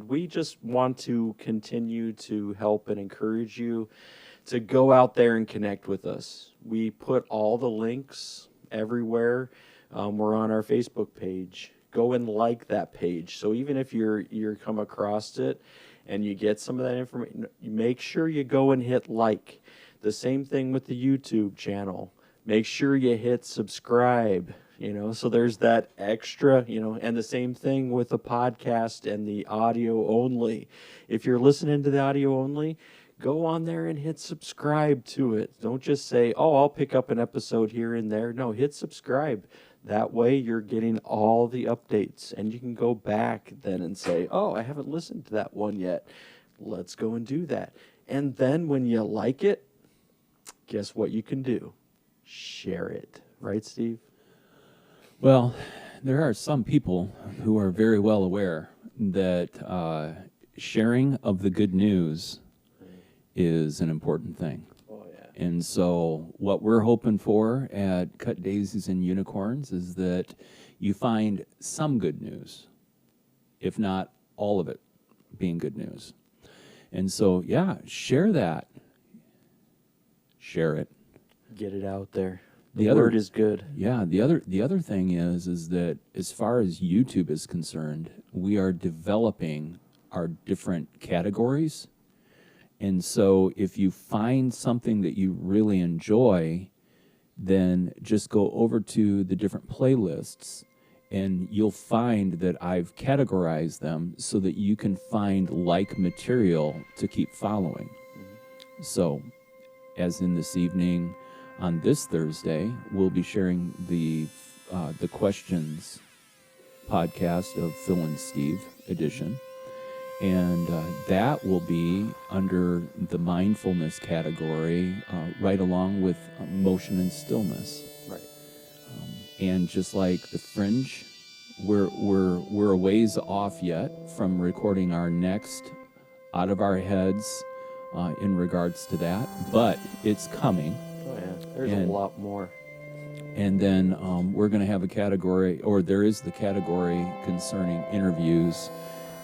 we just want to continue to help and encourage you to go out there and connect with us. We put all the links everywhere. We're on our Facebook page. Go and like that page. So even if you're come across it and you get some of that information, make sure you go and hit like. The same thing with the YouTube channel. Make sure you hit subscribe. So there's that extra, and the same thing with the podcast and the audio only. If you're listening to the audio only, go on there and hit subscribe to it. Don't just say, oh, I'll pick up an episode here and there. No, hit subscribe. That way you're getting all the updates, and you can go back then and say, oh, I haven't listened to that one yet. Let's go and do that. And then when you like it, guess what you can do? Share it. Right, Steve? Well, there are some people who are very well aware that sharing of the good news is an important thing. Oh, yeah. And so what we're hoping for at Cut Daisies and Unicorns is that you find some good news, if not all of it being good news. And so, share that. Share it. Get it out there. The The other- word is good. Yeah, the other thing is that as far as YouTube is concerned, we are developing our different categories. And so if you find something that you really enjoy, then just go over to the different playlists and you'll find that I've categorized them so that you can find like material to keep following. So, as in this evening, on this Thursday, we'll be sharing the questions podcast of Phil and Steve edition, and that will be under the mindfulness category, right along with motion and stillness. Right. And just like the Fringe, we're a ways off yet from recording our next Out of Our Heads in regards to that, but it's coming. Oh, yeah. There's And- a lot more. And then we're going to have a category, or there is the category concerning interviews,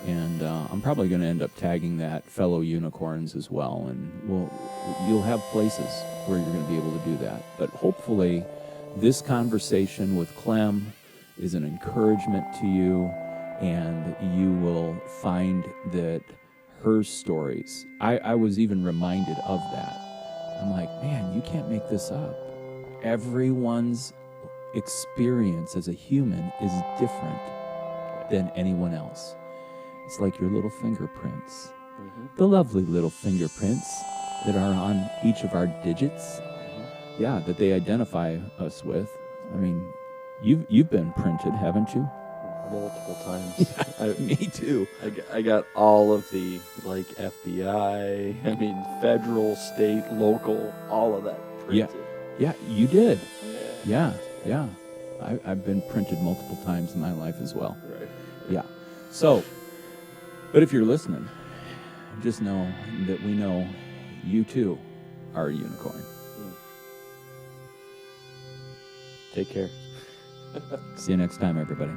and I'm probably going to end up tagging that fellow unicorns as well, and you'll have places where you're going to be able to do that. But hopefully this conversation with Clem is an encouragement to you, and you will find that her stories, I was even reminded of that. I'm like, man, you can't make this up. Everyone's experience as a human is different than anyone else. It's like your little fingerprints, the lovely little fingerprints that are on each of our digits, that they identify us with. I mean, you've been printed, haven't you? Multiple times. Me too. I got all of the, like, FBI, federal, state, local, all of that printed. Yeah, you did. Yeah. I've been printed multiple times in my life as well. Right. Yeah. So, but if you're listening, just know that we know you too are a unicorn. Take care. See you next time, everybody.